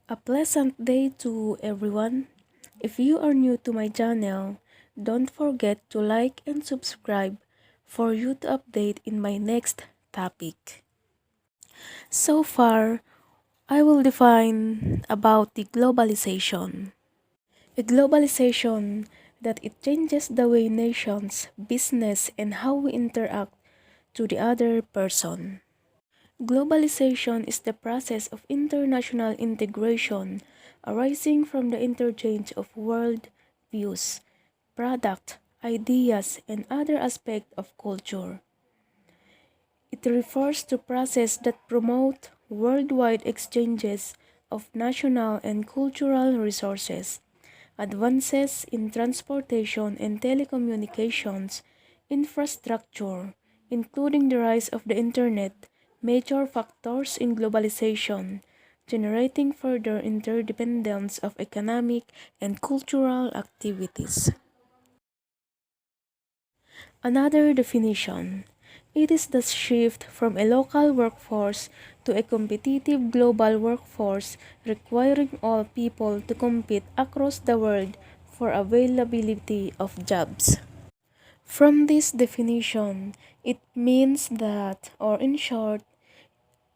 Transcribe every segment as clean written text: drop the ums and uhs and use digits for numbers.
A pleasant day to everyone. If you are new to my channel, don't forget to like and subscribe for you to update in my next topic. So far, I will define about the globalization. A globalization that it changes the way nations, business, and how we interact to the other person. Globalization is the process of international integration arising from the interchange of world views, product, ideas, and other aspects of culture. It refers to process that promote worldwide exchanges of national and cultural resources, advances in transportation and telecommunications infrastructure, including the rise of the internet, major factors in globalization, generating further interdependence of economic and cultural activities. Another definition. It is the shift from a local workforce to a competitive global workforce requiring all people to compete across the world for availability of jobs. From this definition, it means that, or in short,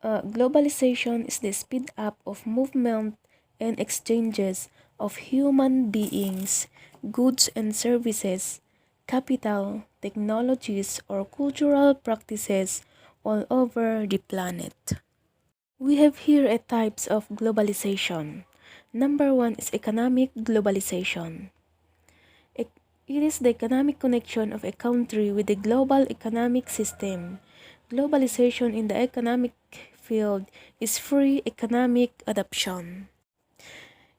globalization is the speed up of movement and exchanges of human beings, goods and services, capital, technologies, or cultural practices all over the planet. We have here a types of globalization. Number one is economic globalization. It is the economic connection of a country with the global economic system. Globalization in the economic field is free economic adoption.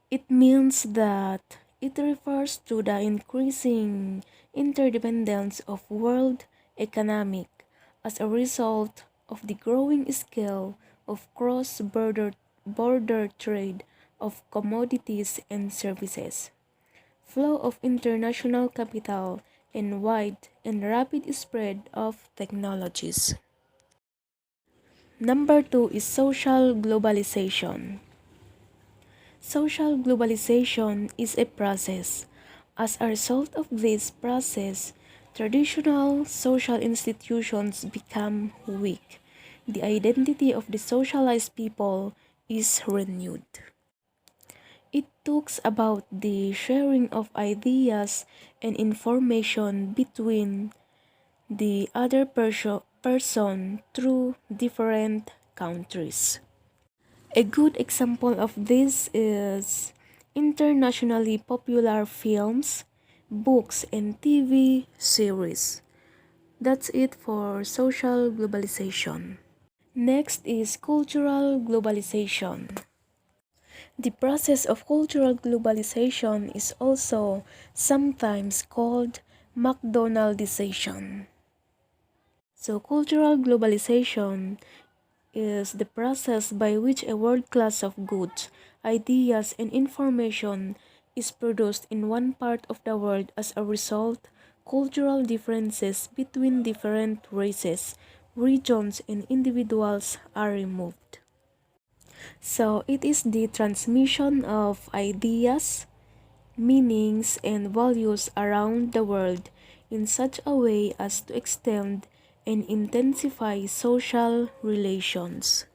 It means that it refers to the increasing interdependence of world economic as a result of the growing scale of cross-border trade of commodities and services, flow of international capital, and wide and rapid spread of technologies. Number two is social globalization. Social globalization is a process. As a result of this process, traditional social institutions become weak. The identity of the socialized people is renewed. It talks about the sharing of ideas and information between the other person through different countries. A good example of this is internationally popular films, books, and TV series. That's it for social globalization. Next is cultural globalization. The process of cultural globalization is also sometimes called McDonaldization. So, cultural globalization is the process by which a world class of goods, ideas, and information is produced in one part of the world. As a result, cultural differences between different races, regions, and individuals are removed. So, it is the transmission of ideas, meanings, and values around the world in such a way as to extend and intensify social relations.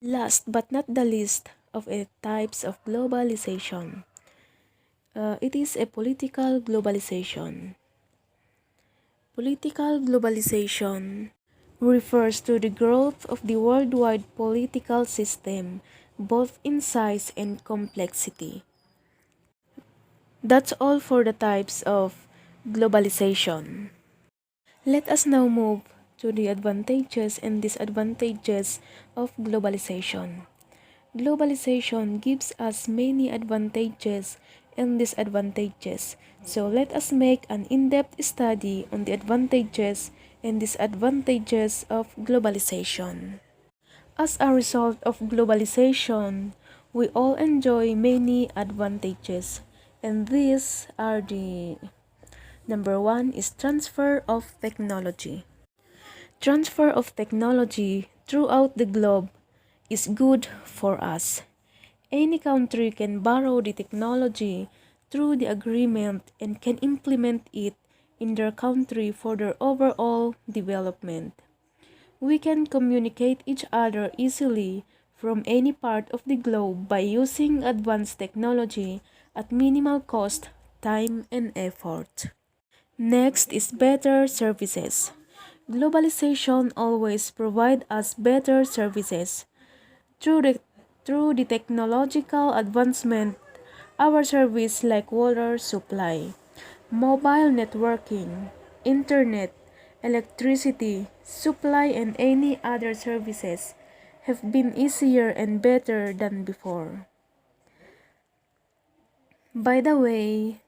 Last but not the least of a types of globalization, it is a political globalization. Political globalization refers to the growth of the worldwide political system, both in size and complexity. That's all for the types of globalization. Let us now move to the advantages and disadvantages of globalization. Globalization gives us many advantages and disadvantages, so let us make an in-depth study on the advantages and disadvantages of globalization. As a result of globalization, we all enjoy many advantages, and these are the number one is transfer of technology. Transfer of technology throughout the globe is good for us. Any country can borrow the technology through the agreement and can implement it in their country for their overall development. We can communicate each other easily from any part of the globe by using advanced technology at minimal cost, time, and effort. Next is better services. Globalization always provides us better services. Through the, through the technological advancement, our service like water supply, mobile networking, internet, electricity, supply and any other services have been easier and better than before. By the way,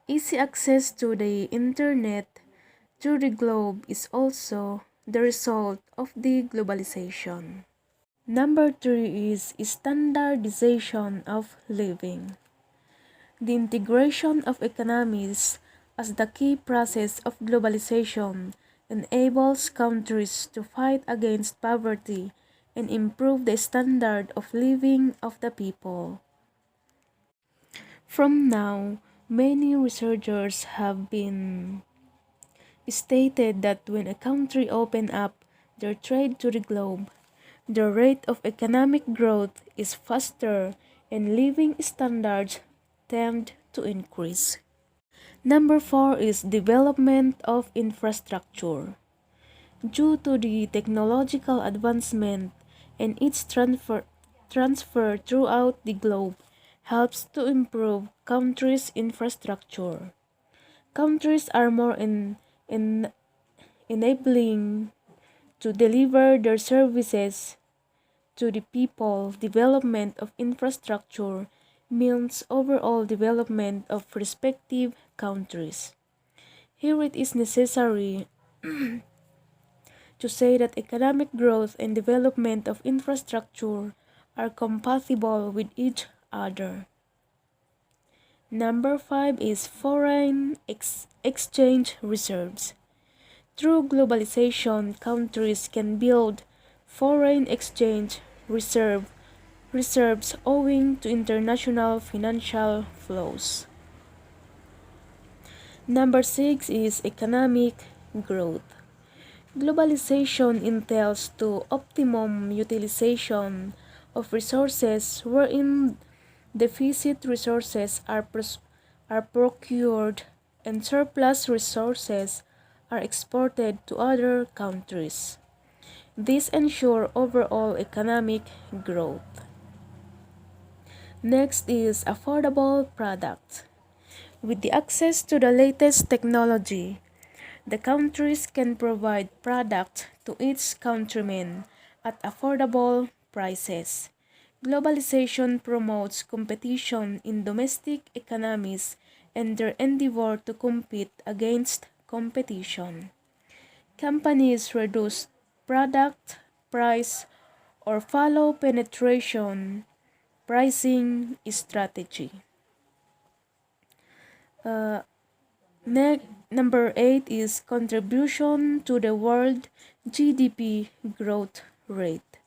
easy access to the internet through the globe is also the result of the globalization. Number 3 is standardization of living. The integration of economies as the key process of globalization enables countries to fight against poverty and improve the standard of living of the people. From now, many researchers have been stated that when a country opens up their trade to the globe, the rate of economic growth is faster and living standards tend to increase. Number 4 is development of infrastructure. Due to the technological advancement and its transfer throughout the globe helps to improve countries' infrastructure. Countries are more enabling to deliver their services to the people. Development of infrastructure means overall development of respective countries. Here it is necessary to say that economic growth and development of infrastructure are compatible with each other. Number 5 is foreign exchange reserves. Through globalization, countries can build foreign exchange reserves owing to international financial flows. Number 6 is economic growth. Globalization entails to optimum utilization of resources wherein deficit resources are procured and surplus resources are exported to other countries. This ensures overall economic growth. Next is affordable products. With the access to the latest technology, the countries can provide products to its countrymen at affordable prices. Globalization promotes competition in domestic economies and their endeavor to compete against competition. Companies reduce product price or follow penetration pricing strategy. Uh, Number 8 is contribution to the world GDP growth rate.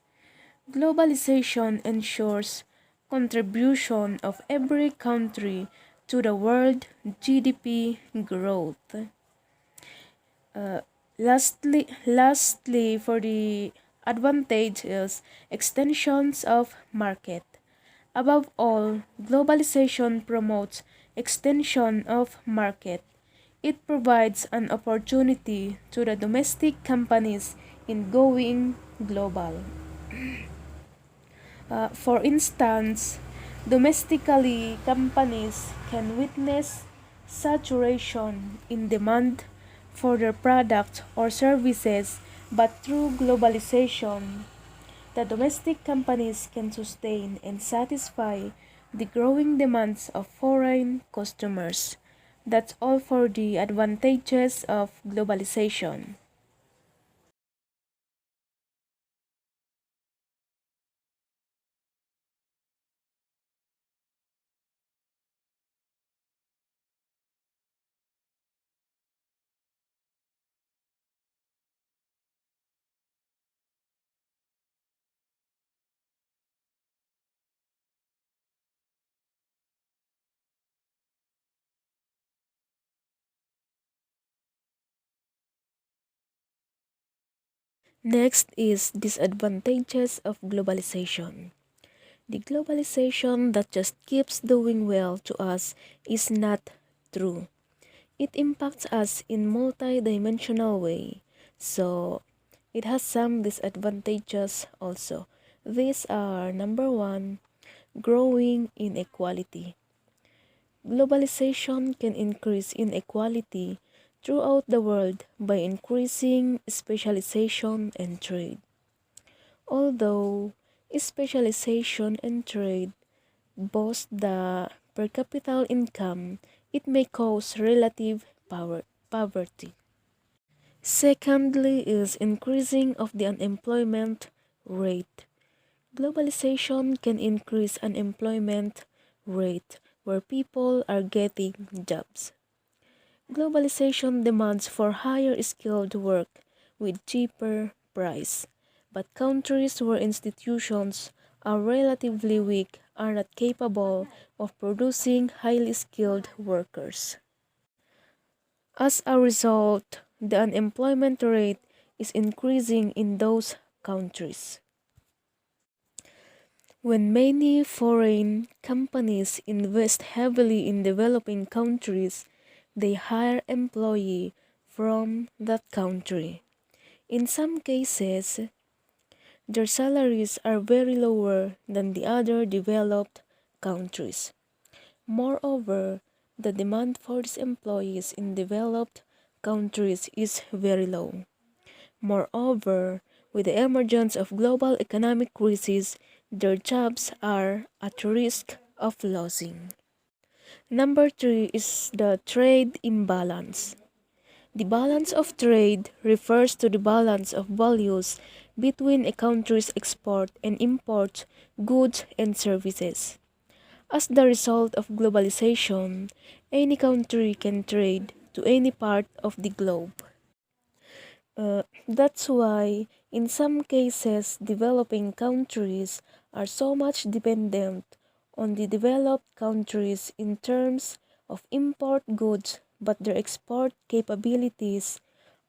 Globalization ensures contribution of every country to the world GDP growth. Lastly, for the advantages, extensions of market. Above all, globalization promotes extension of market. It provides an opportunity to the domestic companies in going global. For instance, domestically, companies can witness saturation in demand for their products or services, but through globalization, the domestic companies can sustain and satisfy the growing demands of foreign customers. That's all for the advantages of globalization. Next is disadvantages of globalization. The globalization that just keeps doing well to us is not true. It impacts us in multi-dimensional way. So, it has some disadvantages also. These are number one, growing inequality. Globalization can increase inequality throughout the world by increasing specialization and trade. Although specialization and trade boost the per capita income, it may cause relative poverty. Secondly is increasing of the unemployment rate. Globalization can increase unemployment rate where people are getting jobs. Globalization demands for higher skilled work with cheaper price, but countries where institutions are relatively weak are not capable of producing highly skilled workers. As a result, the unemployment rate is increasing in those countries. When many foreign companies invest heavily in developing countries, they hire employees from that country. In some cases, their salaries are very lower than the other developed countries. Moreover, the demand for these employees in developed countries is very low. Moreover, with the emergence of global economic crisis, their jobs are at risk of losing. Number three is the trade imbalance. The balance of trade refers to the balance of values between a country's export and import goods and services. As the result of globalization, any country can trade to any part of the globe. That's why, in some cases, developing countries are so much dependent on the developed countries in terms of import goods, but their export capabilities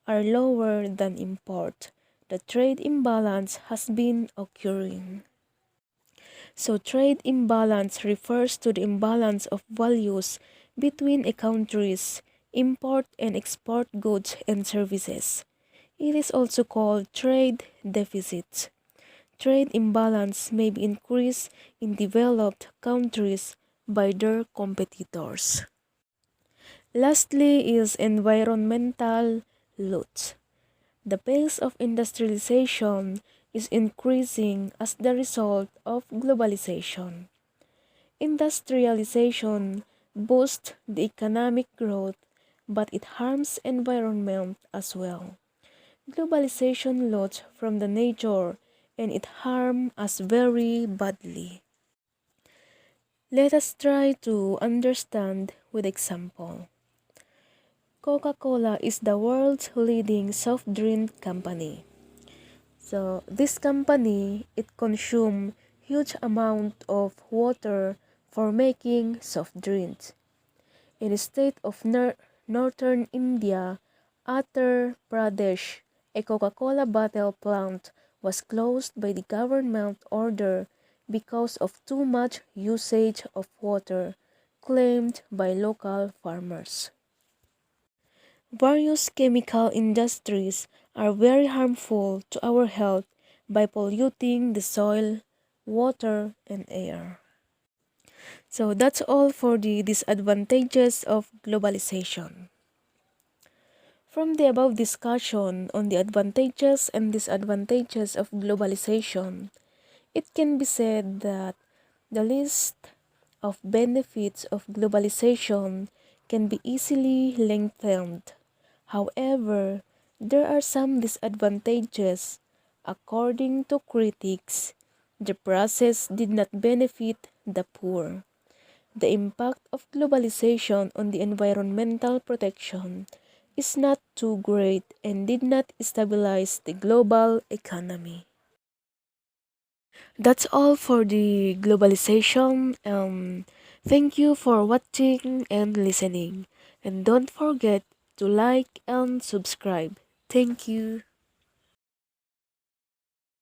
are lower than import. The trade imbalance has been occurring. So, trade imbalance refers to the imbalance of values between a country's import and export goods and services. It is also called trade deficit. Trade imbalance may be increased in developed countries by their competitors. Lastly is environmental loss. The pace of industrialization is increasing as the result of globalization. Industrialization boosts the economic growth, but it harms environment as well. Globalization loss from the nature and it harm us very badly. Let us try to understand with example. Coca-Cola is the world's leading soft drink company. So this company, it consumes huge amount of water for making soft drinks. In the state of northern India, Uttar Pradesh, a Coca-Cola bottle plant was closed by the government order because of too much usage of water, claimed by local farmers. Various chemical industries are very harmful to our health by polluting the soil, water, and air. So that's all for the disadvantages of globalization. From the above discussion on the advantages and disadvantages of globalization, it can be said that the list of benefits of globalization can be easily lengthened. However, there are some disadvantages. According to critics, the process did not benefit the poor. The impact of globalization on the environmental protection is not too great and did not stabilize the global economy. That's all for the globalization. Thank you for watching and listening. And don't forget to like and subscribe. Thank you.